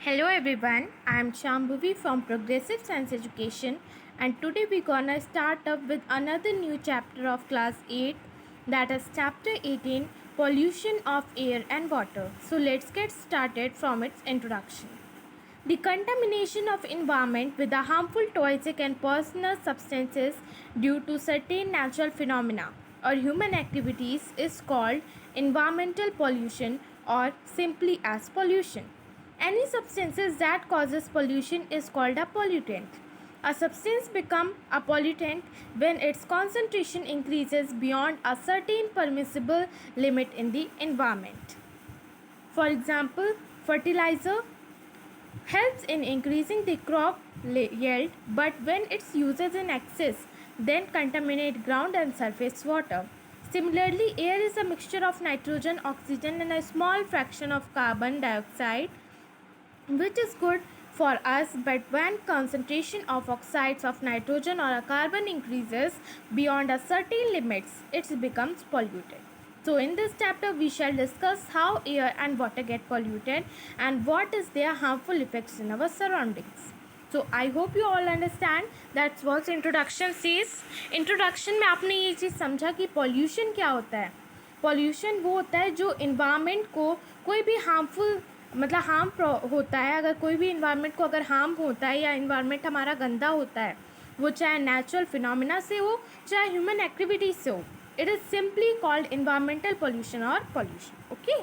Hello everyone, I am Shambhavi from Progressive Science Education, and today we're gonna start up with another new chapter of class 8, that is chapter 18, pollution of air and water. So let's get started from its introduction. The contamination of environment with the harmful toxic and poisonous substances due to certain natural phenomena or human activities is called environmental pollution or simply as pollution. Any substances that causes pollution is called a pollutant. A substance becomes a pollutant when its concentration increases beyond a certain permissible limit in the environment. For example, fertilizer helps in increasing the crop yield, but when its uses in excess, then contaminate ground and surface water. Similarly, air is a mixture of nitrogen, oxygen, and a small fraction of carbon dioxide, which is good for us, but when concentration of oxides of nitrogen or a carbon increases beyond a certain limits, it becomes polluted. So in this chapter we shall discuss how air and water get polluted and what is their harmful effects in our surroundings. So I hope you all understand. That's what introduction says. Introduction में आपने ये चीज़ समझा कि pollution क्या होता है. Pollution वो होता है जो environment को कोई भी harmful मतलब हार्म होता है. अगर कोई भी इन्वायरमेंट को अगर हार्म होता है या इन्वायरमेंट हमारा गंदा होता है, वो चाहे नेचुरल फिनोमिना से हो चाहे ह्यूमन एक्टिविटीज से हो, it is simply called environmental pollution और पोल्यूशन. ओके,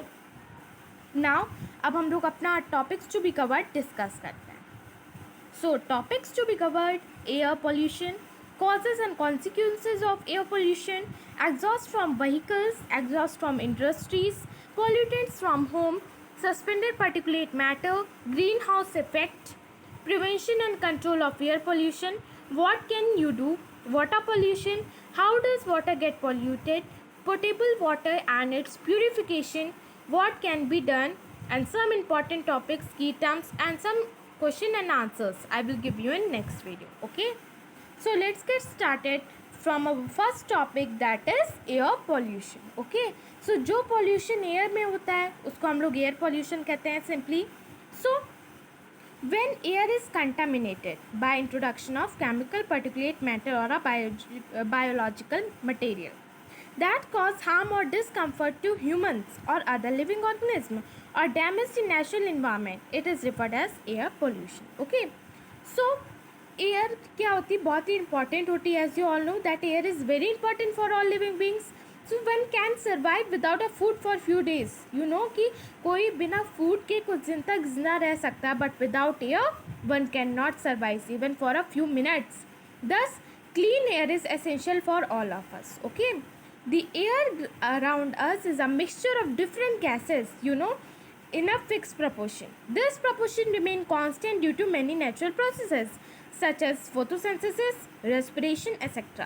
नाउ अब हम लोग अपना topics to be covered discuss करते हैं. So topics to be covered: air pollution, causes and consequences of air pollution, exhaust from vehicles, exhaust from industries, pollutants from home, suspended particulate matter, greenhouse effect, prevention and control of air pollution, what can you do, water pollution, how does water get polluted, potable water and its purification, what can be done, and some important topics, key terms, and some question and answers I will give you in next video. Okay, so let's get started from our first topic, that is air pollution. Okay, so जो pollution air में होता है उसको हम लोग air pollution कहते हैं simply. So when air is contaminated by introduction of chemical particulate matter or a biological material that cause harm or discomfort to humans or other living organism or damage the natural environment, it is referred as air pollution. Okay, so air क्या होती है, बहुत ही important होती है. As you all know that air is very important for all living beings. So one can survive without a food for few days. You know कि कोई बिना फूड के कुछ दिन तक जिंदा रह सकता है, but without air one can not survive even for a few minutes. Thus clean air is essential for all of us. Okay, the air around us is a mixture of different gases, you know, in a fixed proportion. This proportion remain constant due to many natural processes such as photosynthesis, respiration, etc.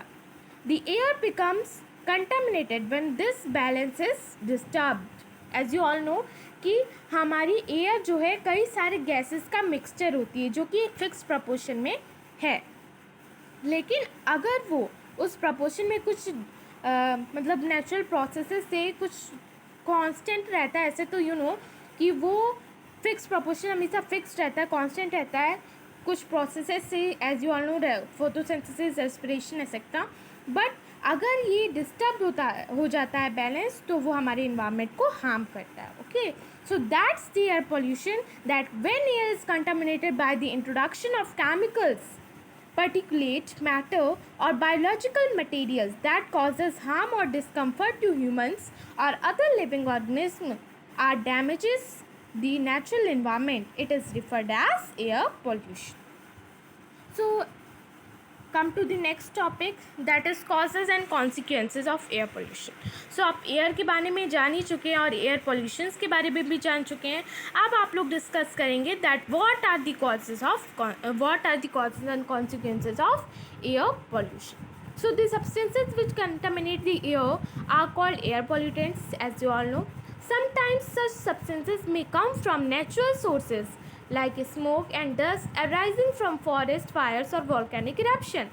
The air becomes contaminated when this balance is disturbed. As you all know कि हमारी air जो है कई सारे gases का mixture होती है जो कि एक फिक्स प्रपोर्शन में है, लेकिन अगर वो उस प्रपोर्शन में कुछ मतलब नेचुरल प्रोसेसेस से कुछ कांस्टेंट रहता है ऐसे, तो यू नो कि वो फिक्स प्रपोर्शन हमेशा फिक्स रहता है, कांस्टेंट रहता है कुछ प्रोसेसेस से, as you all know photosynthesis, respiration etcetera. But अगर ये डिस्टर्ब हो जाता है बैलेंस, तो वो हमारे इन्वायरमेंट को हार्म करता है. Okay, so that's the air pollution, that when air is contaminated by the introduction of chemicals, particulate matter or biological materials that causes harm or discomfort to humans or other living organisms or damages the natural environment, it is referred as air pollution. So come to the next topic, that is causes and consequences of air pollution. So आप air के बारे में जान ही चुके हैं और air pollutions के बारे में भी जान चुके हैं. अब आप लोग डिस्कस करेंगे that what are the causes and consequences of air pollution. So the substances which contaminate the air are called air pollutants, as you all know. Sometimes such substances may come from natural sources like smoke and dust arising from forest fires or volcanic eruption.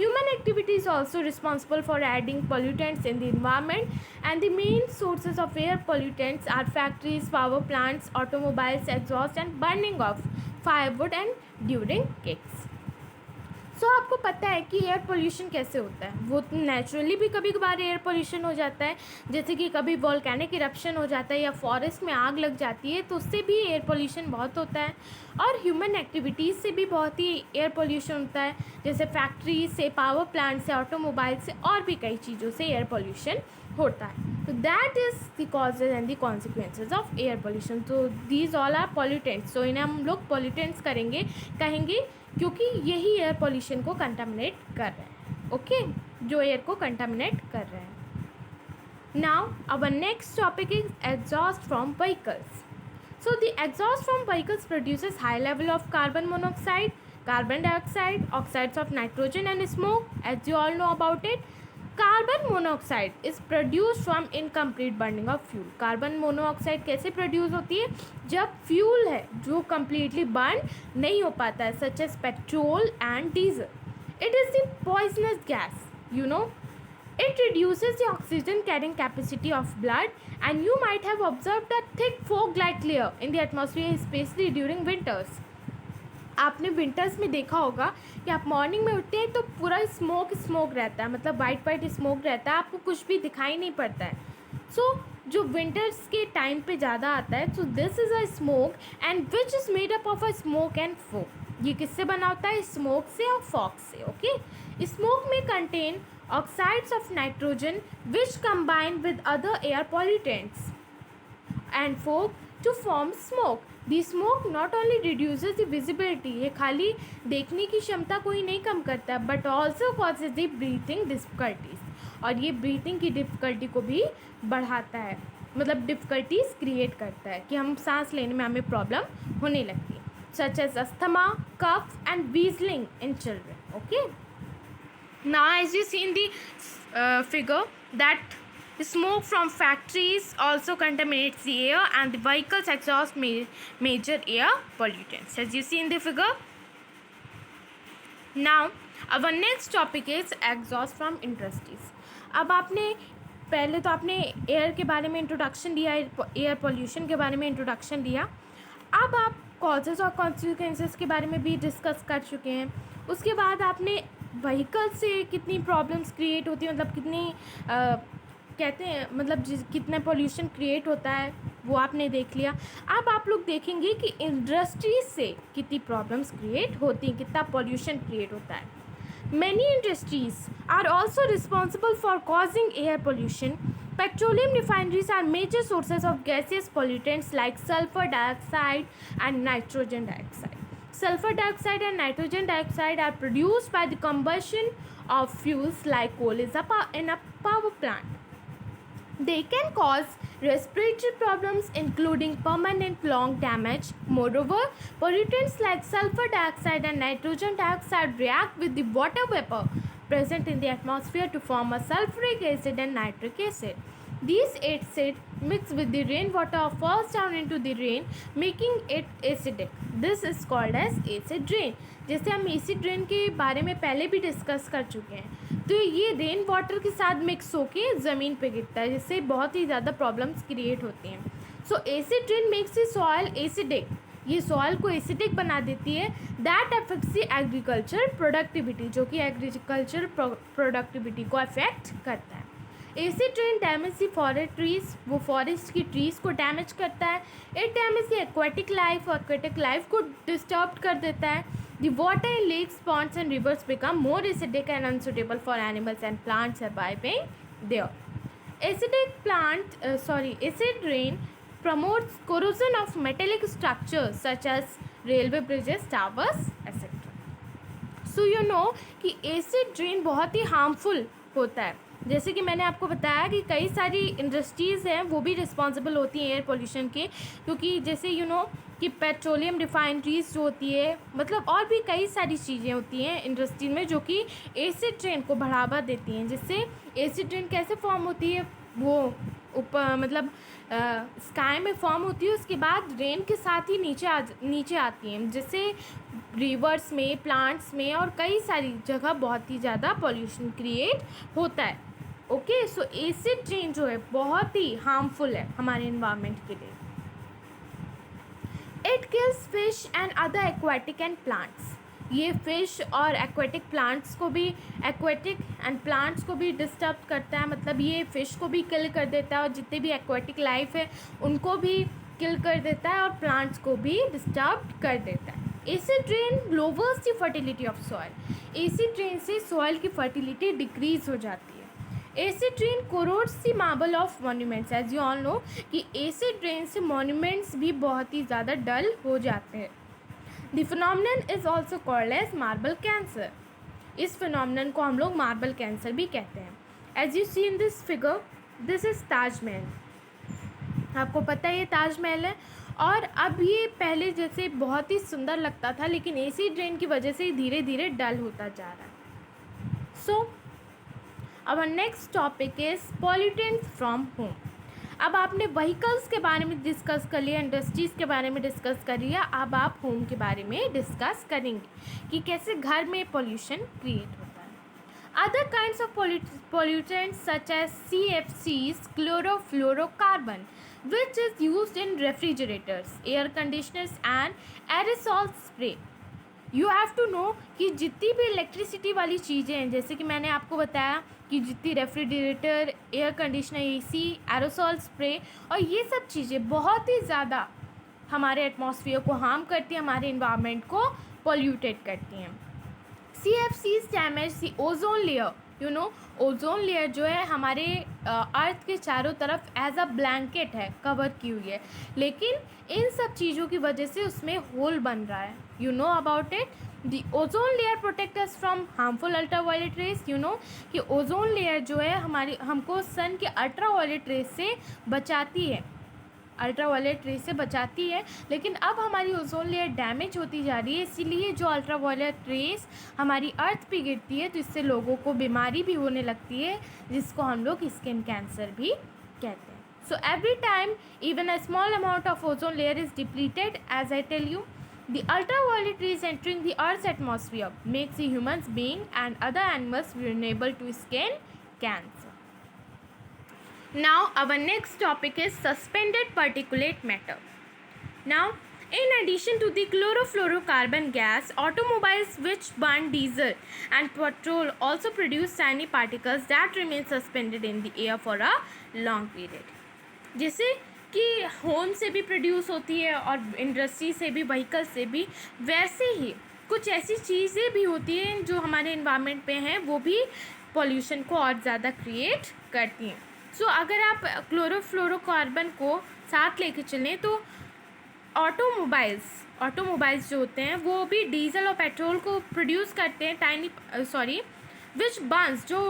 Human activity is also responsible for adding pollutants in the environment, and the main sources of air pollutants are factories, power plants, automobiles, exhaust, and burning of firewood and during kicks. आपको पता है कि air pollution कैसे होता है. वो naturally भी कभी कभार एयर पोल्यूशन हो जाता है, जैसे कि कभी वॉल्केनिक इरप्शन हो जाता है या फॉरेस्ट में आग लग जाती है, तो उससे भी एयर पोल्यूशन बहुत होता है. और ह्यूमन एक्टिविटीज़ से भी बहुत ही एयर पोल्यूशन होता है, जैसे फैक्ट्री से, पावर प्लांट से, ऑटोमोबाइल से और भी कई चीज़ों से एयर पोल्यूशन होता है. तो that is the causes and the consequences of air pollution. तो दीज ऑल आर पॉल्यूटेंट्स. तो इन्हें हम लोग पॉल्यूटेंट्स कहेंगे क्योंकि यही एयर पोल्यूशन को कंटामिनेट कर रहे हैं. ओके, जो एयर को कंटामिनेट कर रहे हैं. Now our next topic is exhaust from vehicles. So the exhaust from vehicles produces high level of carbon monoxide, carbon dioxide, oxides of nitrogen and smoke. As you all know about it, carbon monoxide is produced from incomplete burning of fuel. Carbon monoxide कैसे produce होती है? जब fuel है जो completely burn नहीं हो पाता है, such as petrol and diesel. It is the poisonous gas, you know. It reduces the oxygen carrying capacity of blood, and you might have observed a thick fog-like layer in the atmosphere, especially during winters. आपने winters में देखा होगा कि आप morning में उठते हैं तो पूरा स्मोक रहता है, मतलब वाइट स्मोक रहता है, आपको कुछ भी दिखाई नहीं पड़ता है. जो विंटर्स के टाइम पे ज़्यादा आता है, so this is a smoke and which is made up of a smoke and fog. ये किससे बना होता है? स्मोक से और फॉग से. ओके, स्मोक में contain oxides of nitrogen which combine with other air pollutants and fog to form smoke. The smoke not only reduces the visibility, ये खाली देखने की क्षमता को ही नहीं कम करता है, but also causes the breathing difficulties. और ये breathing की difficulty को भी बढ़ाता है, मतलब difficulties create करता है कि हम सांस लेने में हमें प्रॉब्लम होने लगती है, such as asthma, cough and wheezing in children. Okay. Now as you see in the figure that smoke from factories also contaminates the air and the vehicles exhaust major air pollutants, as you see in the figure. Now our next topic is exhaust from industries. अब आपने पहले तो आपने air के बारे में introduction दिया, air pollution के बारे में इंट्रोडक्शन दिया. अब आप कॉजेज़ और कॉन्सिक्वेंसेस के बारे में भी डिस्कस कर चुके हैं. उसके बाद आपने व्हीकल से कितनी प्रॉब्लम्स क्रिएट होती है, मतलब कितनी कहते हैं मतलब कितना पोल्यूशन क्रिएट होता है, वो आपने देख लिया. अब आप लोग देखेंगे कि इंडस्ट्रीज से कितनी प्रॉब्लम्स क्रिएट होती हैं, कितना पोल्यूशन क्रिएट होता है. Many industries are also responsible for causing air pollution. Petroleum refineries are major sources of gaseous pollutants like sulfur dioxide and nitrogen dioxide. Sulfur dioxide and nitrogen dioxide are produced by the combustion of fuels like coal in a power plant. They can cause respiratory problems including permanent lung damage. Moreover, pollutants like sulfur dioxide and nitrogen dioxide react with the water vapor present in the atmosphere to form a sulfuric acid and nitric acid. These acids mix with the rainwater or falls down into the rain, making it acidic. This is called as acid rain. जैसे हम acid rain के बारे में पहले भी discuss कर चुके हैं, तो ये रेन वाटर के साथ मिक्स होके ज़मीन पे गिरता है, जिससे बहुत ही ज़्यादा प्रॉब्लम्स क्रिएट होती हैं. So acid rain makes the soil acidic. ये सॉइल को एसिडिक बना देती है. That affects the agriculture productivity, जो कि एग्रीकल्चर प्रोडक्टिविटी को अफेक्ट करता है. Acid rain damage the forest trees, वो फॉरेस्ट की ट्रीज को डैमेज करता है. It damage the aquatic life को डिस्टर्ब कर देता है. The water in lakes, ponds and rivers become more acidic and unsuitable for animals and plants surviving there. Acid rain promotes corrosion of metallic structures such as railway bridges, towers, etc. So you know कि acid rain बहुत ही harmful होता है. जैसे कि मैंने आपको बताया कि कई सारी इंडस्ट्रीज़ हैं वो भी रिस्पॉन्सिबल होती हैं एयर पोल्यूशन के, क्योंकि जैसे कि पेट्रोलियम रिफाइनरीज जो होती है, मतलब और भी कई सारी चीज़ें होती हैं इंडस्ट्री में जो कि एसिड रेन को बढ़ावा देती हैं. जिससे एसिड रेन कैसे फॉर्म होती है, वो ऊपर मतलब स्काई में फॉर्म होती है, उसके बाद रेन के साथ ही नीचे आती हैं, जिससे रिवर्स में, प्लांट्स में और कई सारी जगह बहुत ही ज़्यादा पॉल्यूशन क्रिएट होता है। ओके, सो एसिड रेन जो है बहुत ही हार्मफुल है हमारे इन्वायरमेंट के लिए। It kills fish and other aquatic and plants. ये फिश और एक्वाटिक प्लांट्स को भी, एक्वाटिक एंड प्लांट्स को भी डिस्टर्ब करता है, मतलब ये फिश को भी किल कर देता है और जितने भी एक्वाटिक लाइफ है उनको भी किल कर देता है और प्लांट्स को भी डिस्टर्ब कर देता है। Acid rain lowers the fertility of soil. Acid rain से सॉइल की फर्टिलिटी डिक्रीज हो जाती है। Acid rain corrodes the marble of monuments. As you all know कि एसिड रेन से मॉन्यूमेंट्स भी बहुत ही ज़्यादा डल हो जाते हैं। The phenomenon is also called as marble cancer. इस फिनोमिनन को हम लोग मार्बल कैंसर भी कहते हैं। As you see in this figure, this is Taj Mahal. आपको पता है ये ताजमहल है और अब ये पहले जैसे बहुत ही सुंदर लगता था, लेकिन एसिड रेन की वजह से धीरे धीरे डल होता जा रहा है। So our next topic is pollutants from home. अब आपने व्हीकल्स के बारे में डिस्कस कर लिया, इंडस्ट्रीज़ के बारे में डिस्कस कर लिया, अब आप होम के बारे में डिस्कस करेंगे कि कैसे घर में पोल्यूशन क्रिएट होता है। Other kinds of pollutants such as CFCs, chlorofluorocarbon, which is used in refrigerators, air conditioners and aerosol spray. You have to know कि जितनी भी इलेक्ट्रिसिटी वाली चीज़ें हैं, जैसे कि मैंने आपको बताया कि जितनी refrigerator, air conditioner, AC, aerosol spray और ये सब चीज़ें बहुत ही ज़्यादा हमारे एटमॉस्फेयर को हार्म करती हैं, हमारे इन्वायरमेंट को पॉल्यूटेड करती हैं। CFCs damage the ozone layer. You know ozone layer जो है हमारे अर्थ के चारों तरफ एज अ ब्लैंकेट है, कवर की हुई है, लेकिन इन सब चीज़ों की वजह से उसमें होल बन रहा है। You no about it. The ozone layer protect us from harmful ultraviolet rays. You know कि ओजोन लेयर जो है हमारी, हमको सन के अल्ट्रावायलेट रेज से बचाती है, अल्ट्रावायलेट रेज से बचाती है, लेकिन अब हमारी ओजोन लेयर डैमेज होती जा रही है, इसीलिए जो अल्ट्रावायलेट रेज हमारी अर्थ पे गिरती है तो इससे लोगों को बीमारी भी होने लगती है, जिसको हम लोग स्किन कैंसर भी कहते हैं। So every time even a small amount of ozone layer is depleted, as I tell you, the ultraviolet rays entering the Earth's atmosphere makes the humans being and other animals vulnerable to skin cancer. Now our next topic is suspended particulate matter. Now in addition to the chlorofluorocarbon gas, automobiles which burn diesel and petrol also produce tiny particles that remain suspended in the air for a long period. जैसे कि home से भी produce होती है और industry से भी, vehicle से भी, वैसे ही कुछ ऐसी चीज़ें भी होती हैं जो हमारे इन्वायरमेंट पे हैं, वो भी पॉल्यूशन को और ज़्यादा क्रिएट करती हैं। सो अगर आप क्लोरोफ्लोरोकार्बन को साथ लेके चलें तो ऑटोमोबाइल्स जो होते हैं वो भी डीजल और पेट्रोल को प्रोड्यूस करते हैं, विच बर्न्स, जो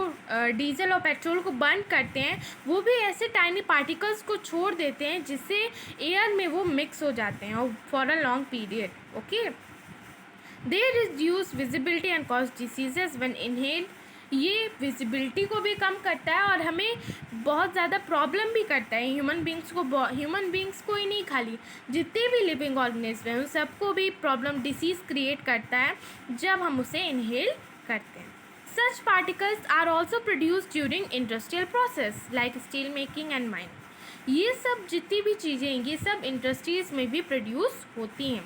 डीजल और पेट्रोल को बर्न करते हैं वो भी ऐसे टाइनी पार्टिकल्स को छोड़ देते हैं जिससे एयर में वो मिक्स हो जाते हैं और for a long period. Okay, they reduce visibility and cause diseases when inhaled. ये विजिबिलिटी को भी कम करता है और हमें बहुत ज़्यादा प्रॉब्लम भी करता है। ह्यूमन बींग्स को ही नहीं, खाली जितने भी लिविंग ऑर्गेनिज्म हैं उन सबको भी प्रॉब्लम, डिसीज़ क्रिएट करता है जब हम उसे इनहेल करते हैं। Such particles are also produced during industrial process like steel making and mining. ये सब जितनी भी चीज़ें हैं ये सब इंडस्ट्रीज़ में भी प्रोड्यूस होती हैं।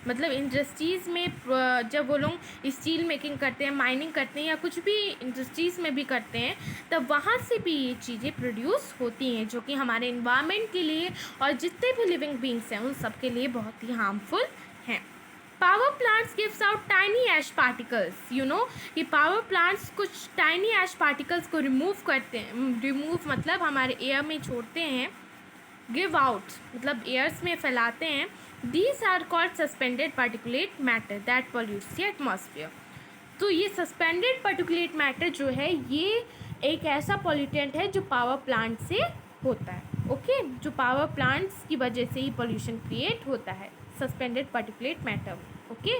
मतलब इंडस्ट्रीज़ में जब वो लोग स्टील मेकिंग करते हैं, माइनिंग करते हैं या कुछ भी इंडस्ट्रीज़ में भी करते हैं, तब वहाँ से भी ये चीज़ें प्रोड्यूस होती हैं जो कि हमारे इन्वायरमेंट के लिए और जितने भी लिविंग बींग्स हैं उन सब के लिए बहुत ही हार्मफुल हैं। Power plants gives out tiny ash particles. You know कि पावर प्लांट्स कुछ टाइनी ऐश पार्टिकल्स को रिमूव करते हैं, रिमूव मतलब हमारे एयर में छोड़ते हैं, गिव आउट मतलब एयर्स में फैलाते हैं। These are called suspended particulate matter that pollutes the atmosphere. तो ये सस्पेंडेड पार्टिकुलेट मैटर जो है ये एक ऐसा पॉल्यूटेंट है जो पावर प्लांट से होता है। ओके, जो पावर प्लांट्स की वजह से ही पॉल्यूशन क्रिएट होता है, suspended particulate matter. Okay,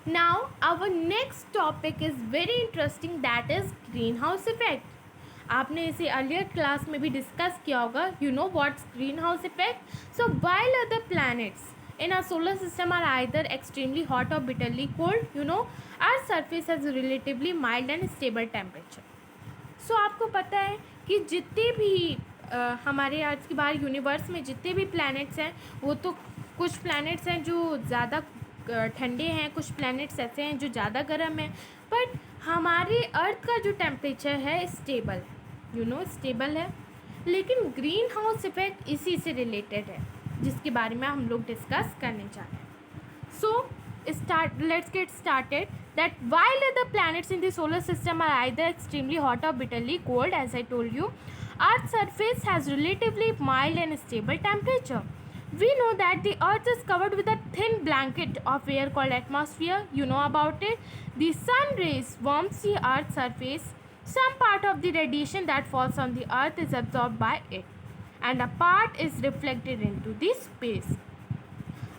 now our next topic is very interesting, that is greenhouse effect. आपने इसे अर्लियर क्लास में भी डिस्कस किया होगा। You know what's greenhouse effect? So while other planets in our solar system are either extremely hot or bitterly cold. Our surface has relatively mild and stable temperature. So आपको पता है कि जितने भी हमारे अर्थ के बाहर यूनिवर्स में जितने भी प्लैनेट्स हैं, वो तो कुछ प्लैनेट्स हैं जो ज़्यादा ठंडे हैं, कुछ प्लैनेट्स ऐसे हैं जो ज़्यादा गर्म हैं, बट हमारे अर्थ का जो टेम्परेचर है स्टेबल स्टेबल है. लेकिन ग्रीन हाउस इफेक्ट इसी से रिलेटेड है, जिसके बारे में हम लोग डिस्कस करने जा रहे हैं. सो let's get started. That while other planets in the solar system are either extremely hot or bitterly cold, as I told you, Earth's surface has relatively mild and stable temperature. We know that the Earth is covered with a thin blanket of air called atmosphere. You know about it. The sun rays warms the Earth's surface. Some part of the radiation that falls on the Earth is absorbed by it, and a part is reflected into the space.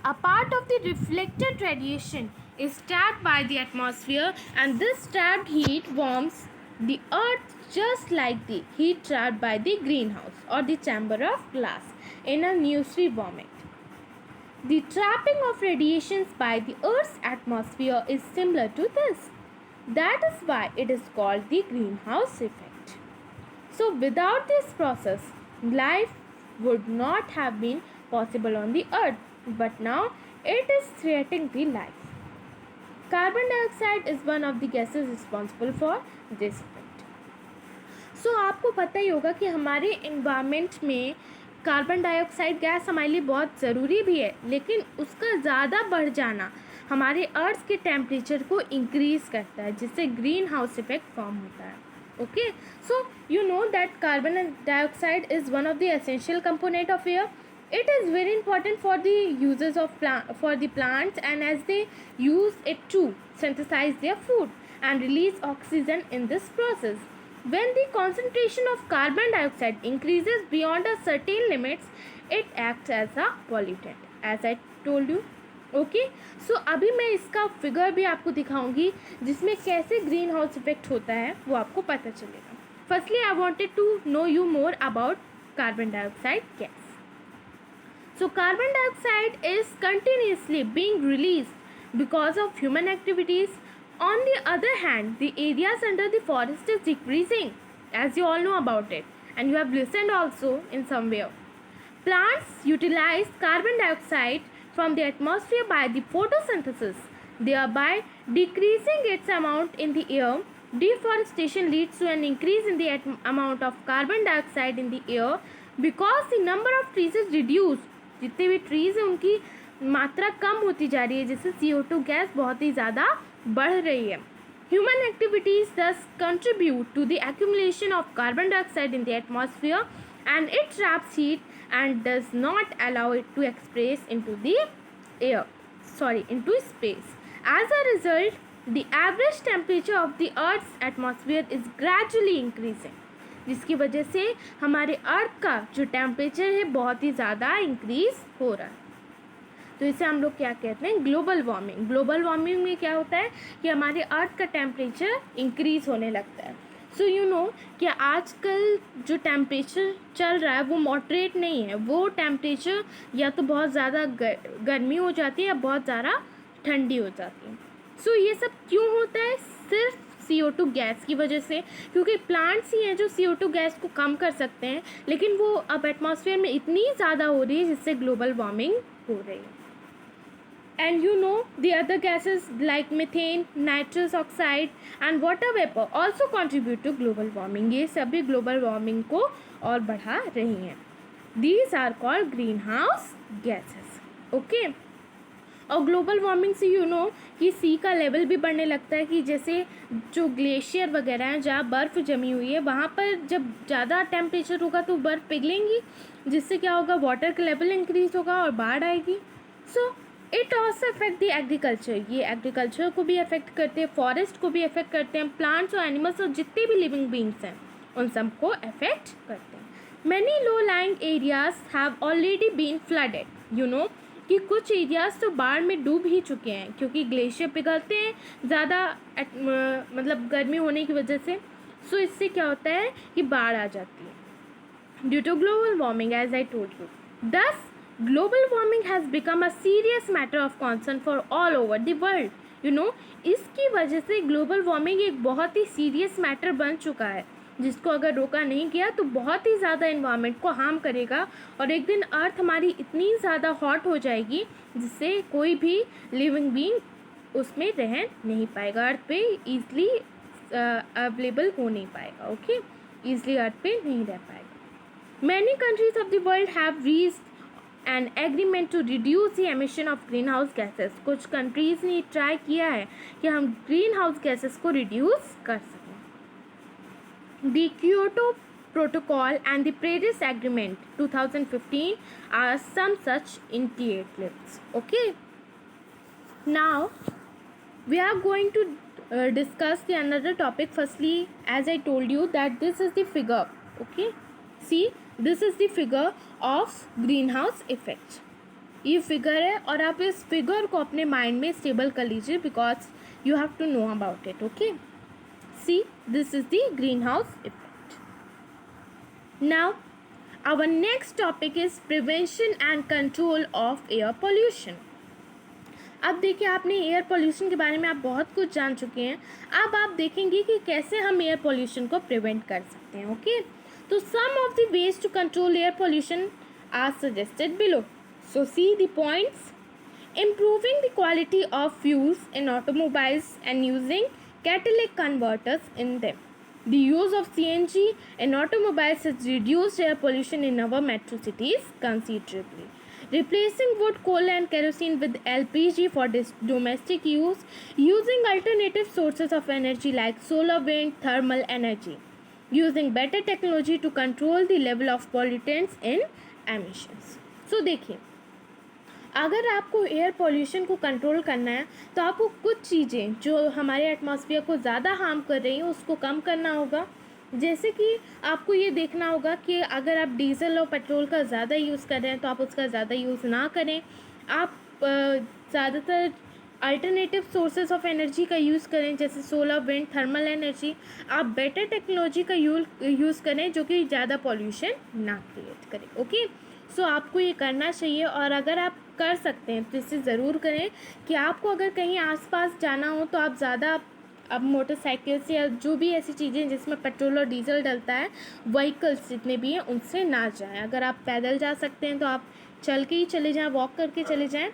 A part of the reflected radiation is trapped by the atmosphere, and this trapped heat warms the earth just like the heat trapped by the greenhouse or the chamber of glass in a nursery vomit. The trapping of radiations by the earth's atmosphere is similar to this. That is why it is called the greenhouse effect. So without this process, life would not have been possible on the earth, but now it is threatening the life. Carbon dioxide is one of the gases responsible for this effect. So आपको पता ही होगा कि हमारे environment में carbon dioxide gas हमारे लिए बहुत ज़रूरी भी है, लेकिन उसका ज़्यादा बढ़ जाना हमारे अर्थ के टेम्परेचर को इंक्रीज़ करता है, जिससे ग्रीन हाउस इफेक्ट फॉर्म होता है. Okay, so you know that carbon dioxide is one of the essential component of air. It is very important for the users of plants, and as they use it to synthesize their food and release oxygen in this process. When the concentration of carbon dioxide increases beyond a certain limits, it acts as a pollutant, as I told you. Okay, so अभी मैं इसका figure भी आपको दिखाऊंगी जिसमें कैसे green house effect होता है, वो आपको पता चलेगा. Firstly I wanted to know you more about carbon dioxide gas. So carbon dioxide is continuously being released because of human activities. On the other hand, the areas under the forest is decreasing, as you all know about it, and you have listened also in somewhere. Plants utilize carbon dioxide from the atmosphere by the photosynthesis, thereby decreasing its amount in the air. Deforestation leads to an increase in the amount of carbon dioxide in the air because the number of trees is reduced. जितने भी trees हैं उनकी मात्रा कम होती जा रही है, जिससे CO2 गैस बहुत ही ज़्यादा बढ़ रही है. Human activities thus contribute to the accumulation of carbon dioxide in the atmosphere, and it traps heat and does not allow it to express into into space. As a result, the average temperature of the Earth's atmosphere is gradually increasing, जिसकी वजह से हमारे अर्थ का जो temperature है बहुत ही ज़्यादा इंक्रीज हो रहा है. तो इसे हम लोग क्या कहते हैं, ग्लोबल वार्मिंग. ग्लोबल वार्मिंग में क्या होता है कि हमारे अर्थ का टेम्परेचर इंक्रीज होने लगता है. सो यू नो कि आजकल जो टेम्परेचर चल रहा है वो मॉडरेट नहीं है. वो टेम्परेचर या तो बहुत ज़्यादा गर्मी हो जाती है या बहुत ज़्यादा ठंडी हो जाती है. सो ये सब क्यों होता है? सिर्फ CO2 गैस की वजह से, क्योंकि प्लांट्स ही हैं जो CO2 गैस को कम कर सकते हैं, लेकिन वो अब एटमॉस्फेयर में इतनी ज़्यादा हो रही है जिससे ग्लोबल वार्मिंग हो रही है. And you know the other gases like methane, nitrous oxide and water vapor also contribute to global warming. ये सभी global warming को और बढ़ा रही हैं. These are called greenhouse gases. Okay. और ग्लोबल वार्मिंग से यू नो कि सी का लेवल भी बढ़ने लगता है, कि जैसे जो ग्लेशियर वगैरह हैं जहाँ बर्फ़ जमी हुई है वहाँ पर जब ज़्यादा टेम्परेचर होगा तो बर्फ़ पिघलेंगी, जिससे क्या होगा, वाटर का लेवल इंक्रीज होगा और बाढ़ आएगी. So it also affect the agriculture. ये एग्रीकल्चर को भी अफेक्ट करते हैं, फॉरेस्ट को भी अफेक्ट करते हैं, प्लांट्स और एनिमल्स और जितने भी लिविंग बींग्स हैं उन सबको अफेक्ट करते हैं. Many low lying areas have already been flooded. You know कि कुछ एरियाज तो बाढ़ में डूब ही चुके हैं क्योंकि ग्लेशियर पिघलते हैं ज़्यादा मतलब गर्मी होने की वजह से. सो इससे क्या होता है कि बाढ़ आ जाती है due to global warming, as I told you. This Global warming has become a serious matter of concern for all over the world. You know, इसकी वजह से ग्लोबल वार्मिंग एक बहुत ही सीरियस मैटर बन चुका है, जिसको अगर रोका नहीं गया तो बहुत ही ज़्यादा इन्वायरमेंट को हार्म करेगा, और एक दिन अर्थ हमारी इतनी ज़्यादा हॉट हो जाएगी जिससे कोई भी लिविंग बीइंग उसमें रह नहीं पाएगा, अर्थ पे ईजली अवेलेबल हो नहीं पाएगा. ओके, ईजली अर्थ पे नहीं रह पाएगा. Many countries of the world have reached an agreement to reduce the emission of greenhouse gases. कुछ कंट्रीज़ ने ट्राई किया है कि हम ग्रीन हाउस गैसेस को रिड्यूस कर सकें. The Kyoto Protocol and the Paris Agreement 2015 are some such initiatives. Okay. Now we are going to discuss the another topic. Firstly, as I told you that this is the figure. Okay. See, this is the figure of greenhouse effect. ये figure है और आप इस figure को अपने mind में stable कर लीजिए because you have to know about it. Okay. See, this is the greenhouse effect. Now, our next topic is prevention and control of air pollution. अब देखिए, आपने एयर पोल्यूशन के बारे में आप बहुत कुछ जान चुके हैं. अब आप देखेंगे कि कैसे हम एयर पोल्यूशन को प्रिवेंट कर सकते हैं. ओके, तो some of the ways to control air pollution are suggested below. So see the points. Improving the quality of fuels in automobiles and using catalytic converters in them. The use of CNG in automobiles has reduced air pollution in our metro cities considerably. Replacing wood, coal and kerosene with LPG for domestic use, using alternative sources of energy like solar, wind, thermal energy. Using better technology to control the level of pollutants in emissions. So देखिए, अगर आपको air pollution को control करना है तो आपको कुछ चीज़ें जो हमारे एटमॉस्फेयर को ज़्यादा हार्म कर रही हैं उसको कम करना होगा. जैसे कि आपको ये देखना होगा कि अगर आप डीजल और पेट्रोल का ज़्यादा यूज़ कर रहे हैं तो आप उसका ज़्यादा यूज़ ना करें. आप ज़्यादातर अल्टरनेटिव सोर्सेज ऑफ एनर्जी का यूज़ करें जैसे सोलर, विंड, थर्मल एनर्जी. आप बेटर टेक्नोलॉजी का यूज़ करें जो कि ज़्यादा पॉल्यूशन ना क्रिएट करे. ओके, सो आपको ये करना चाहिए और अगर आप कर सकते हैं तो इसे ज़रूर करें कि आपको अगर कहीं आसपास जाना हो तो आप ज़्यादा अब मोटरसाइकिल से या जो भी ऐसी चीज़ें जिसमें पेट्रोल और डीजल डलता है व्हीकल्स जितने भी हैं उनसे ना जाएं. अगर आप पैदल जा सकते हैं तो आप चल के ही चले जाएं, वॉक करके चले जाएं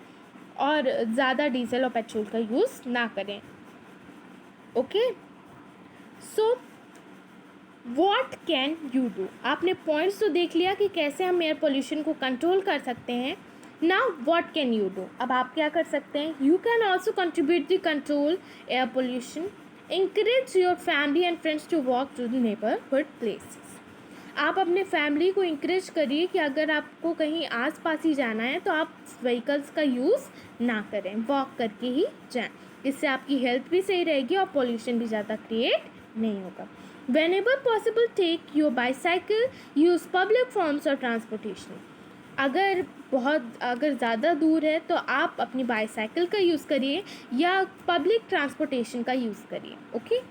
और ज़्यादा डीजल और पेट्रोल का यूज़ ना करें. Okay, so what can you do. आपने पॉइंट्स तो देख लिया कि कैसे हम एयर पोल्यूशन को कंट्रोल कर सकते हैं. Now what can you do. अब आप क्या कर सकते हैं. You can also contribute the control air pollution. Encourage your family and friends to walk to the neighbourhood places. आप अपने फैमिली को इंकरेज करिए कि अगर आपको कहीं आस पास ही जाना है तो आप व्हीकल्स का यूज़ ना करें, वॉक करके ही जाएं. इससे आपकी हेल्थ भी सही रहेगी और पोल्यूशन भी ज़्यादा क्रिएट नहीं होगा. Whenever possible, take your bicycle. Use public forms of transportation. अगर ज़्यादा दूर है तो आप अपनी बाईसाइकिल का यूज़ करिए या पब्लिक ट्रांसपोर्टेशन का यूज़ करिए. Okay.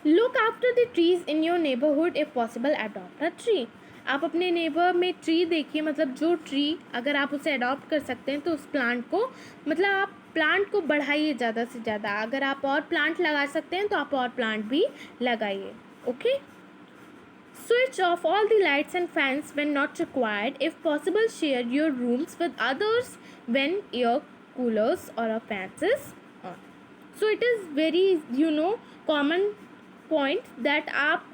Look after the trees in your neighbourhood. If possible adopt a tree. आप अपने नेबर में ट्री देखिए, मतलब जो ट्री अगर आप उसे अडॉप्ट कर सकते हैं तो उस प्लांट को, मतलब आप प्लांट को बढ़ाइए ज़्यादा से ज़्यादा. अगर आप और प्लांट लगा सकते हैं तो आप और प्लांट भी लगाइए. Okay. Switch off all the lights and fans when not required. If possible share your rooms with others when air coolers और fans is on. So it is very common point that आप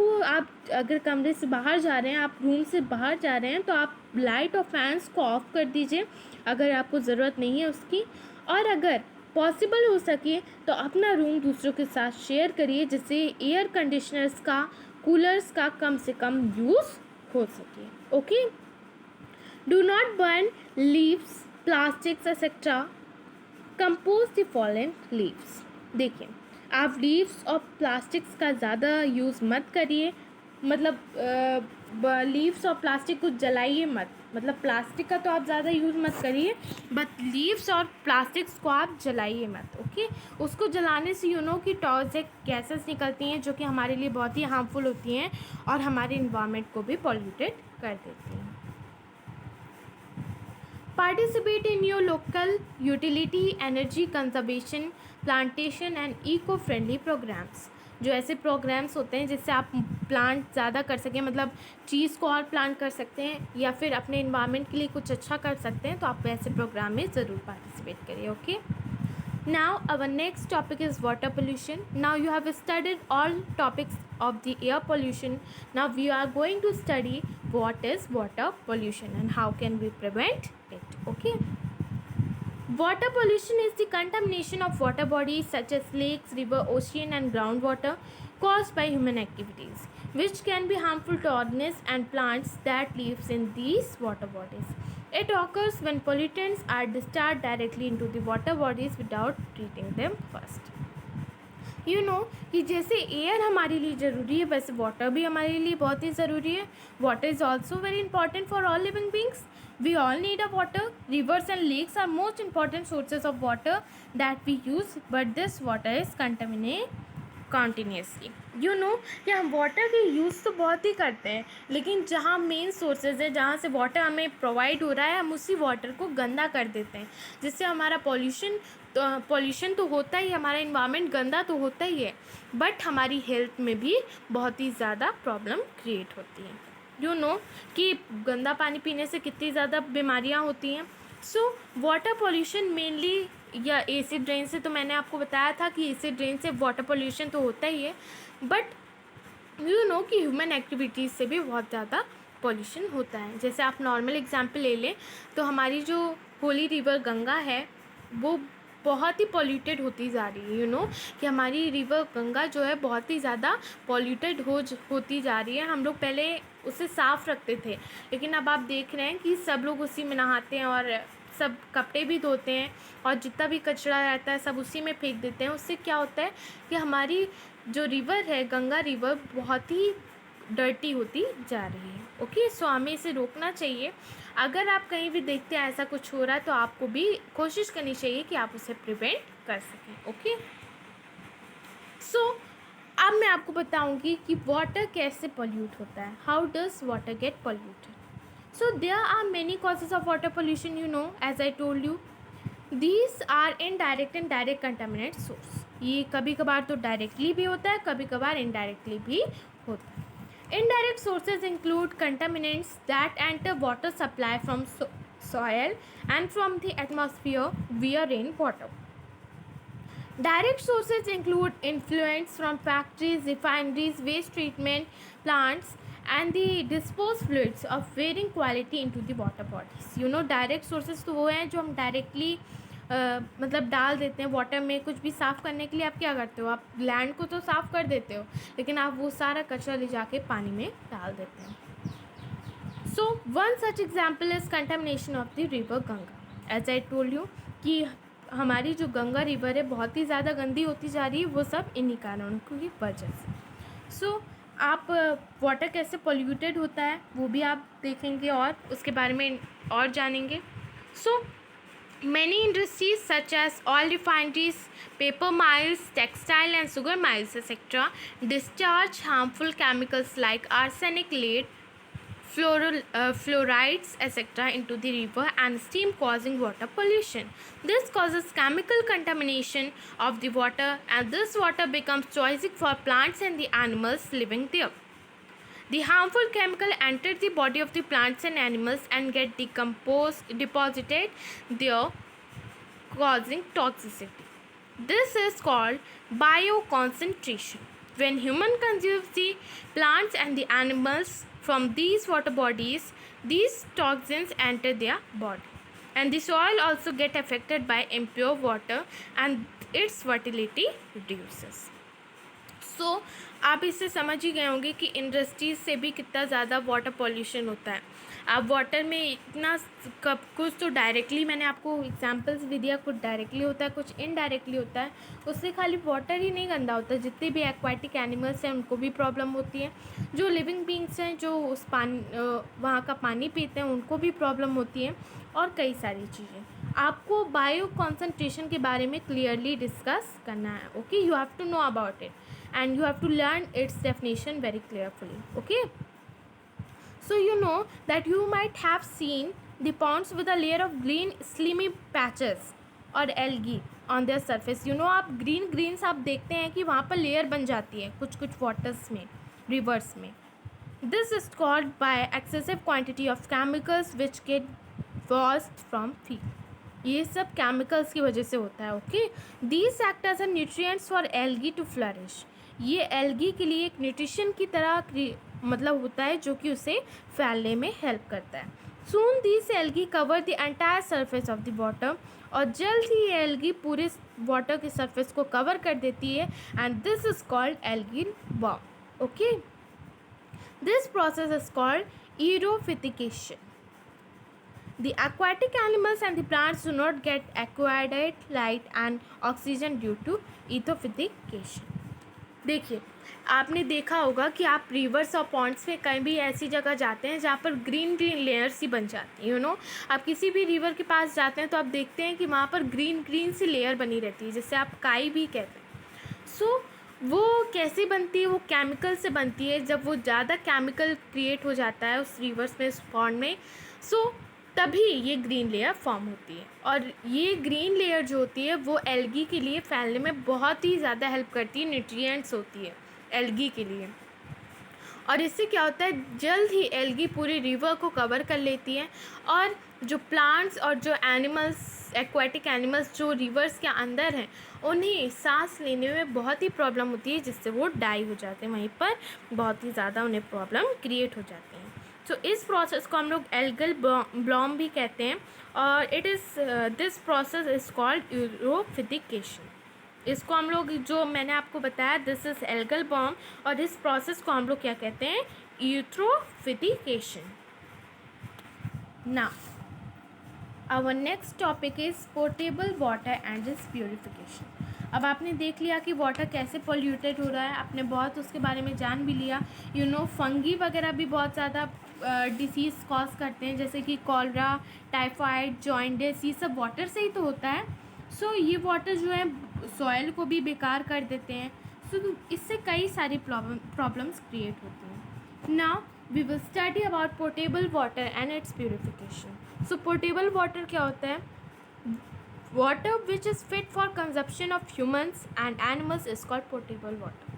अगर कमरे से बाहर जा रहे हैं, आप रूम से बाहर जा रहे हैं तो आप लाइट और फैंस को ऑफ कर दीजिए अगर आपको ज़रूरत नहीं है उसकी. और अगर पॉसिबल हो सके तो अपना रूम दूसरों के साथ शेयर करिए जिससे एयर कंडीशनर्स का, कूलर्स का कम से कम यूज़ हो सके. Okay. Do not burn leaves, plastics etcetera. Compose the fallen leaves. देखिए, आप लीव्स और प्लास्टिक्स का ज़्यादा यूज़ मत करिए. मतलब लीव्स और प्लास्टिक को जलाइए मत. मतलब प्लास्टिक का तो आप ज़्यादा यूज़ मत करिए, बट लीव्स और प्लास्टिक्स को आप जलाइए मत. ओके. उसको जलाने से कि टॉक्सिक गैसेस निकलती हैं जो कि हमारे लिए बहुत ही हार्मफुल होती हैं और हमारे इन्वायरमेंट को भी पॉल्यूटेड कर देती हैं. Participate in your local utility, energy conservation, plantation and eco-friendly programs. जो ऐसे प्रोग्राम्स होते हैं जिससे आप प्लांट ज़्यादा कर सकें, मतलब चीज़ को और प्लांट कर सकते हैं या फिर अपने इन्वायरमेंट के लिए कुछ अच्छा कर सकते हैं, तो आप ऐसे प्रोग्राम में ज़रूर पार्टिसिपेट करिए. Okay. Now our next topic is water pollution. Now you have studied all topics of the air pollution. Now we are going to study what is water pollution and how can we prevent it. Okay. Water pollution is the contamination of water bodies such as lakes, river, ocean and groundwater caused by human activities, which can be harmful to organisms and plants that lives in these water bodies. It occurs when pollutants are discharged directly into the water bodies without treating them first. You know कि जैसे air हमारे लिए ज़रूरी है, वैसे water भी हमारे लिए बहुत ही ज़रूरी है. Water is also very important for all living beings. We all need a water. Rivers and lakes are most important sources of water that we use, but this water is contaminated continuously. You know कि हम water के use तो बहुत ही करते हैं, लेकिन जहाँ main sources है, जहाँ से वाटर हमें प्रोवाइड हो रहा है, हम उसी वाटर को गंदा कर देते हैं, जिससे हमारा पॉल्यूशन तो होता ही, हमारा इन्वायरमेंट गंदा तो होता ही है, बट हमारी हेल्थ में भी बहुत ही ज़्यादा प्रॉब्लम क्रिएट होती है. यू नो कि गंदा पानी पीने से कितनी ज़्यादा बीमारियाँ होती हैं. सो वाटर पॉल्यूशन मेनली या एसिड रेन से, तो मैंने आपको बताया था कि एसिड रेन से वाटर पॉल्यूशन तो होता ही है, बट यू नो कि ह्यूमन एक्टिविटीज़ से भी बहुत ज़्यादा पॉल्यूशन होता है. जैसे आप नॉर्मल एग्जांपल ले लें तो हमारी जो होली रिवर गंगा है वो बहुत ही पॉल्यूटेड होती जा रही है. यू नो कि हमारी रिवर गंगा जो है बहुत ही ज़्यादा पॉल्यूटेड होती जा रही है. हम लोग पहले उसे साफ़ रखते थे, लेकिन अब आप देख रहे हैं कि सब लोग उसी में नहाते हैं और सब कपड़े भी धोते हैं और जितना भी कचरा रहता है सब उसी में फेंक देते हैं. उससे क्या होता है कि हमारी जो रिवर है गंगा रिवर बहुत ही डर्टी होती जा रही है. ओके. सो हमें इसे रोकना चाहिए. अगर आप कहीं भी देखते हैं ऐसा कुछ हो रहा है तो आपको भी कोशिश करनी चाहिए कि आप उसे प्रिवेंट कर सकें. ओके. सो अब मैं आपको बताऊंगी कि वाटर कैसे पॉल्यूट होता है. How does water get polluted. So there are many causes of water pollution. You know as I told you these are indirect and direct contaminate source. ये कभी कभार तो डायरेक्टली भी होता है, कभी कभार इनडायरेक्टली भी होता है. Indirect sources include contaminants that enter water supply from soil and from the atmosphere via rainwater. Direct sources include influents from factories, refineries, waste treatment plants, and the disposed fluids of varying quality into the water bodies. You know, direct sources तो वो हैं जो हम directly मतलब डाल देते हैं water में. कुछ भी साफ़ करने के लिए आप क्या करते हो, आप लैंड को तो साफ़ कर देते हो, लेकिन आप वो सारा कचरा ले जाके पानी में डाल देते हैं. So one such example is contamination of the river Ganga. As I told you कि हमारी जो गंगा रिवर है बहुत ही ज़्यादा गंदी होती जा रही है, वो सब इन्हीं कारणों की वजह से. सो आप वाटर कैसे पॉल्यूटेड होता है वो भी आप देखेंगे और उसके बारे में और जानेंगे. सो many industries such as oil refineries, paper mills, textile and sugar mills etc. discharge harmful chemicals like arsenic, lead, fluorides etc. into the river and stream, causing water pollution. This causes chemical contamination of the water, and this water becomes toxic for plants and the animals living there. The harmful chemical enter the body of the plants and animals and get deposited there, causing toxicity. This is called bioconcentration. When human consumes the plants and the animals from these water bodies, these toxins enter their body, and the soil also get affected by impure water and its fertility reduces. सो आप इससे समझ ही गए होंगे कि industries से भी कितना ज़्यादा वाटर पॉल्यूशन होता है. अब वाटर में इतना कुछ तो डायरेक्टली मैंने आपको एग्जांपल्स भी दिया, कुछ डायरेक्टली होता है कुछ इनडायरेक्टली होता है. उससे खाली वाटर ही नहीं गंदा होता, जितने भी एक्वाटिक एनिमल्स हैं उनको भी प्रॉब्लम होती है. जो लिविंग बींग्स हैं जो उस वहाँ का पानी पीते हैं उनको भी प्रॉब्लम होती है, और कई सारी चीज़ें. आपको बायो कॉन्सेंट्रेशन के बारे में क्लियरली डिस्कस करना है. Okay. You have to know about it and you have to learn its definition very carefully. Okay. So you know that you might have seen the ponds with a layer of green slimy patches और algae on their surface. You know, आप greens आप देखते हैं कि वहाँ पर layer बन जाती है कुछ वाटर्स में, रिवर्स में. This is caused by excessive quantity of chemicals which get washed from field. ये सब केमिकल्स की वजह से होता है. Okay, these act as a nutrients for algae to flourish. ये एल्गी के लिए एक न्यूट्रिशन की तरह मतलब होता है जो कि उसे फैलने में हेल्प करता है. Soon these algae cover the entire surface of the water. और जल्द ही ये एल्गी पूरे वाटर के सरफेस को कवर कर देती है and this is called algae bloom. Okay, this process is called eutrophication. The aquatic animals and the plants do not get adequate light and oxygen due to eutrophication. देखिए, आपने देखा होगा कि आप रिवर्स और पॉन्ड्स में कहीं भी ऐसी जगह जाते हैं जहाँ पर ग्रीन लेयर्स ही बन जाती हैं. यू नो, आप किसी भी रिवर के पास जाते हैं तो आप देखते हैं कि वहाँ पर ग्रीन सी लेयर बनी रहती है जिसे आप काई भी कहते हैं. सो वो कैसे बनती है? वो केमिकल से बनती है. जब वो ज़्यादा केमिकल क्रिएट हो जाता है उस रिवर्स में, उस पॉन्ड में, सो तभी ये ग्रीन लेयर फॉर्म होती है. और ये ग्रीन लेयर जो होती है वो एल्गी के लिए फैलने में बहुत ही ज़्यादा हेल्प करती है. न्यूट्रिएंट्स होती है एल्गी के लिए. और इससे क्या होता है, जल्द ही एल्गी पूरी रिवर को कवर कर लेती है और जो प्लांट्स और जो एनिमल्स, एक्वाटिक एनिमल्स जो रिवर्स के अंदर हैं, उन्हें सांस लेने में बहुत ही प्रॉब्लम होती है जिससे वो डाई हो जाते हैं. वहीं पर बहुत ही ज़्यादा उन्हें प्रॉब्लम क्रिएट हो जाती है. तो इस प्रोसेस को हम लोग एल्गल ब्लॉम भी कहते हैं और it is this process is called eutrophication. इसको हम लोग, जो मैंने आपको बताया, दिस इज़ एल्गल ब्लॉम और इस प्रोसेस को हम लोग क्या कहते हैं? Eutrophication. Now our next topic is portable water and its purification. अब आपने देख लिया कि वाटर कैसे पोल्यूटेड हो रहा है, आपने बहुत उसके बारे में जान भी लिया. यू नो, फंगी वगैरह भी बहुत ज़्यादा डिसीज़ कॉज करते हैं, जैसे कि कॉलरा, टाइफाइड, जॉइंडिस, ये सब वाटर से ही तो होता है. सो ये वाटर जो है सॉइल को भी बेकार कर देते हैं. सो इससे कई सारी प्रॉब्लम्स क्रिएट होती हैं. Now we will study about portable water and its purification. So portable water क्या होता है? Water which is fit for consumption of humans and animals is called potable water.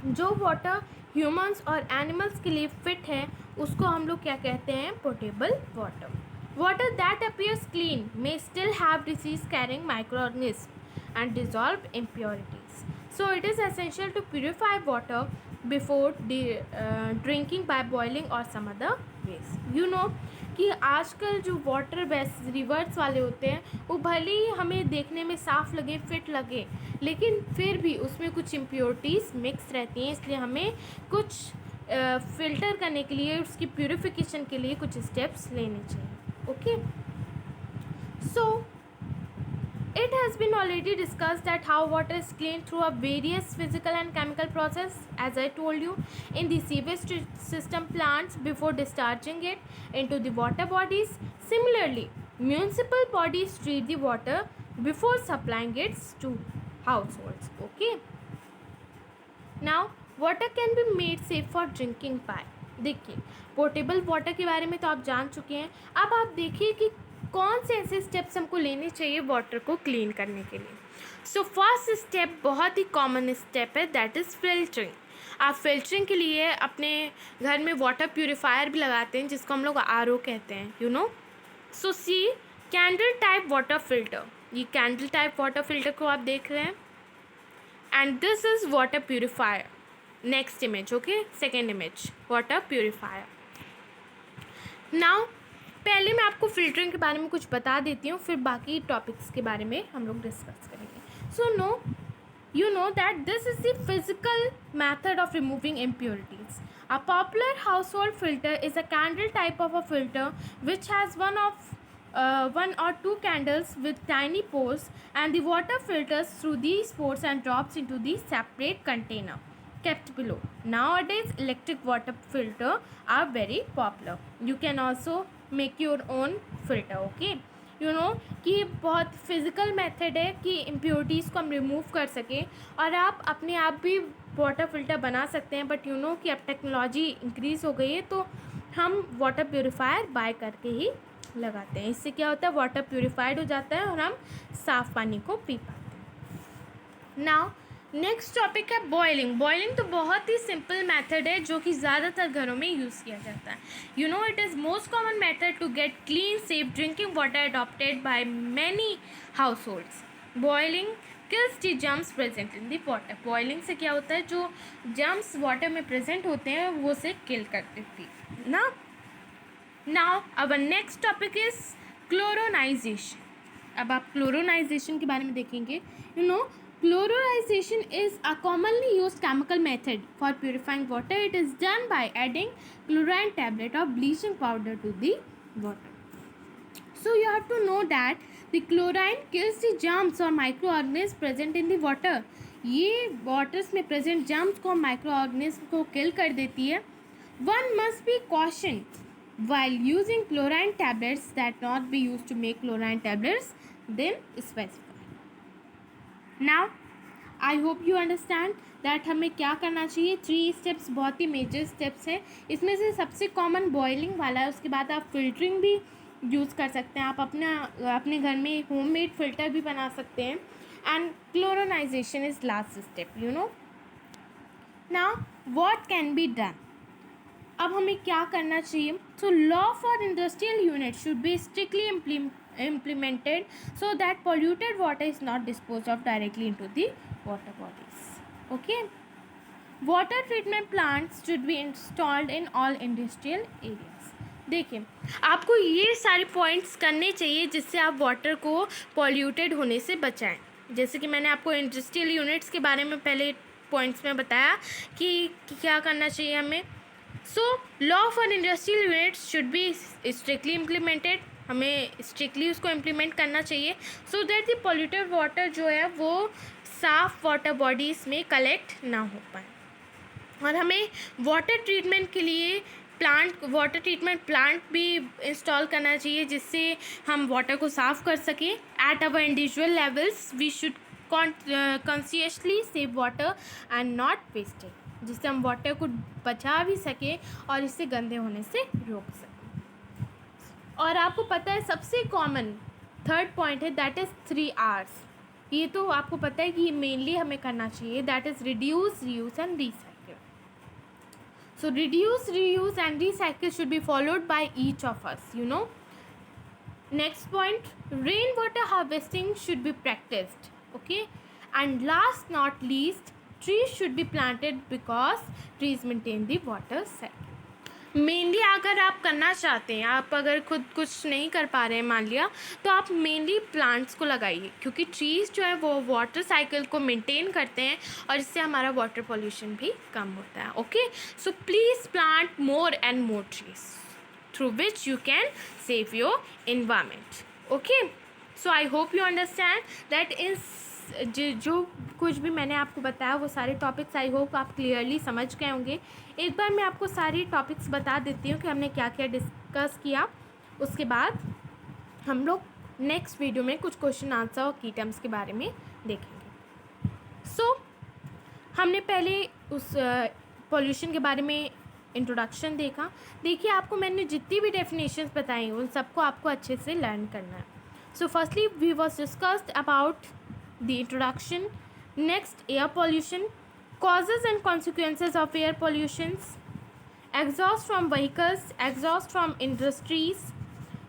जो वाटर ह्यूमंस और animals के लिए fit है उसको हम लोग क्या कहते हैं? Portable water. Water that appears clean may still have disease carrying microorganisms and dissolve impurities. So it is essential to purify water before drinking by boiling or some other ways. You know कि आजकल जो water base reverse वाले होते हैं वो भले ही हमें देखने में साफ़ लगे, फिट लगे, लेकिन फिर भी उसमें कुछ इम्प्योरिटीज़ मिक्स रहती हैं. इसलिए हमें कुछ फ़िल्टर करने के लिए, उसकी प्यूरिफिकेशन के लिए कुछ स्टेप्स लेने चाहिए. Okay, so it has been already discussed that how water is cleaned through a various physical and chemical process, as I told you, in the sewage system plants before discharging it into the water bodies. Similarly, municipal bodies treat the water before supplying it to households. Okay, now water can be made safe for drinking by. देखिए, portable water के बारे में तो आप जान चुके हैं. अब आप देखिए कि कौन से ऐसे स्टेप्स हमको लेने चाहिए वाटर को क्लीन करने के लिए. सो फर्स्ट स्टेप बहुत ही कॉमन स्टेप है, दैट इज़ फिल्टरिंग. आप फिल्टरिंग के लिए अपने घर में वाटर प्यूरिफायर भी लगाते हैं जिसको हम लोग RO कहते हैं. You know, so see candle type water filter. ये कैंडल टाइप वाटर फिल्टर को आप देख रहे हैं and this is water purifier. Next image. Okay, second image, water purifier. Now पहले मैं आपको फ़िल्टरिंग के बारे में कुछ बता देती हूँ, फिर बाकी टॉपिक्स के बारे में हम लोग डिस्कस करेंगे. सो you know that this is the physical method of removing impurities. A popular household filter is a candle type of a filter which has one or two candles with tiny pores, and the water filters through these pores and drops into the separate container kept below. Nowadays electric water filter are very popular. You can also make your own filter. Okay, you know कि ये बहुत physical method है कि impurities को हम remove कर सकें और आप अपने आप भी वाटर फिल्टर बना सकते हैं. बट यू नो कि अब टेक्नोलॉजी इंक्रीज़ हो गई है तो हम वाटर प्योरीफायर बाय करके ही लगाते हैं। इससे क्या होता है, वाटर प्यूरिफाइड हो जाता है और हम साफ़ पानी को पी पाते हैं। नाउ नेक्स्ट टॉपिक है बॉइलिंग। बॉइलिंग तो बहुत ही सिंपल मेथड है जो कि ज़्यादातर घरों में यूज़ किया जाता है। You know it is most common method to get clean safe drinking water adopted by many households. Boiling kills the germs present in the water. Boiling से क्या होता है, जो जर्म्स वाटर में प्रेजेंट होते हैं वो से किल कर देती है ना। Now our next topic is chlorination. अब आप क्लोरोनाइजेशन के बारे में देखेंगे। You know chlorination is a commonly used chemical method for purifying water. It is done by adding chlorine tablet or bleaching powder to the water. So you have to know that the chlorine kills the germs or microorganisms present in the water. ये waters में present germs को microorganisms को kill कर देती है. One must be cautioned while using chlorine tablets that not be used to make chlorine tablets then specified. Now I hope you understand that हमें क्या करना चाहिए। 3 स्टेप्स बहुत ही मेजर स्टेप्स है। इसमें से सबसे कॉमन बॉइलिंग वाला है। उसके बाद आप फिल्टरिंग भी यूज़ कर सकते हैं। आप अपने घर में होममेड फ़िल्टर भी बना सकते हैं। And chlorination is last step, you know. Now what can be done. अब हमें क्या करना चाहिए। So law for industrial unit should be strictly implemented so that polluted water is not disposed of directly into the water bodies. Okay, water treatment plants should be installed in all industrial areas. देखिए, आपको ये सारे points करने चाहिए जिससे आप water को polluted होने से बचाएं। जैसे कि मैंने आपको इंडस्ट्रियल यूनिट्स के बारे में पहले पॉइंट्स में बताया कि क्या करना चाहिए हमें। सो law for industrial units should be strictly implemented. हमें स्ट्रिक्टली उसको इम्प्लीमेंट करना चाहिए so that the polluted water जो है वो साफ़ वाटर बॉडीज़ में कलेक्ट ना हो पाए। और हमें वाटर ट्रीटमेंट के लिए वाटर ट्रीटमेंट प्लांट भी इंस्टॉल करना चाहिए जिससे हम वाटर को साफ़ कर सकें। At our individual levels we should consciously save water and not waste it, जिससे हम वाटर को बचा भी सकें और इससे गंदे होने से रोक सकें। और आपको पता है सबसे कॉमन थर्ड पॉइंट है दैट इज़ 3 R's। ये तो आपको पता है कि ये मेनली हमें करना चाहिए, that is reduce, reuse and recycle. So reduce, reuse and recycle should be followed by each of us, you know. Next point, rain water harvesting should be practised, okay. And last not least, trees should be planted because trees maintain the water cycle. Mainly अगर आप करना चाहते हैं, आप अगर खुद कुछ नहीं कर पा रहे हैं मान लिया, तो आप मेनली प्लांट्स को लगाइए क्योंकि ट्रीज़ जो है वो वाटर साइकिल को मेंटेन करते हैं और इससे हमारा वाटर पोल्यूशन भी कम होता है। Okay, so please plant more and more trees through which you can save your environment. Okay, so I hope you understand that is जो कुछ भी मैंने आपको बताया वो सारे टॉपिक्स आई होप आप क्लियरली समझ गए होंगे। एक बार मैं आपको सारी टॉपिक्स बता देती हूँ कि हमने क्या क्या डिस्कस किया। उसके बाद हम लोग नेक्स्ट वीडियो में कुछ क्वेश्चन आंसर और की टर्म्स के बारे में देखेंगे। सो हमने पहले उस पॉल्यूशन के बारे में इंट्रोडक्शन देखा। देखिए, आपको मैंने जितनी भी डेफिनेशंस बताई उन सबको आपको अच्छे से लर्न करना है। So firstly we was discussed about the introduction. Next, air pollution, causes and consequences of air pollutions, exhaust from vehicles, exhaust from industries,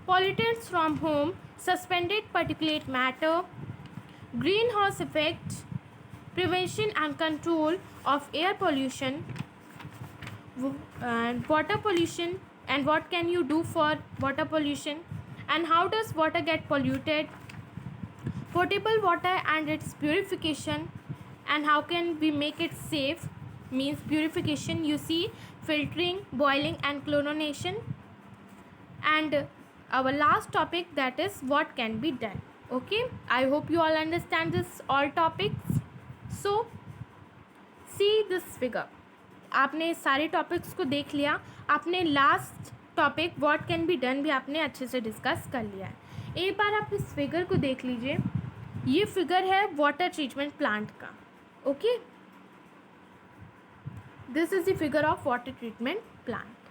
pollutants from home, suspended particulate matter, greenhouse effect, prevention and control of air pollution, and water pollution, and what can you do for water pollution, and how does water get polluted, potable water and its purification, and how can we make it safe, means purification, you see, filtering, boiling and chlorination, and our last topic that is what can be done. Okay, I hope you all understand this all topics. So see this figure, आपने सारे topics को देख लिया। आपने last topic what can be done भी आपने अच्छे से डिस्कस कर लिया है। एक बार आप इस फिगर को देख लीजिए। ये फिगर है वाटर ट्रीटमेंट प्लांट का। Okay, this is the figure of water treatment plant.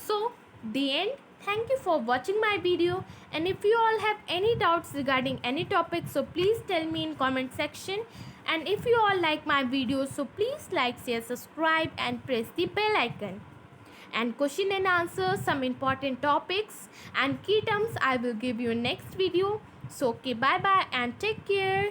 So the end, Thank you for watching my video, and if you all have any doubts regarding any topic, so please tell me in comment section. And if you all like my videos, so please like, share, subscribe and press the bell icon. And question and answer some important topics and key terms I will give you in next video. So okay, bye bye and take care.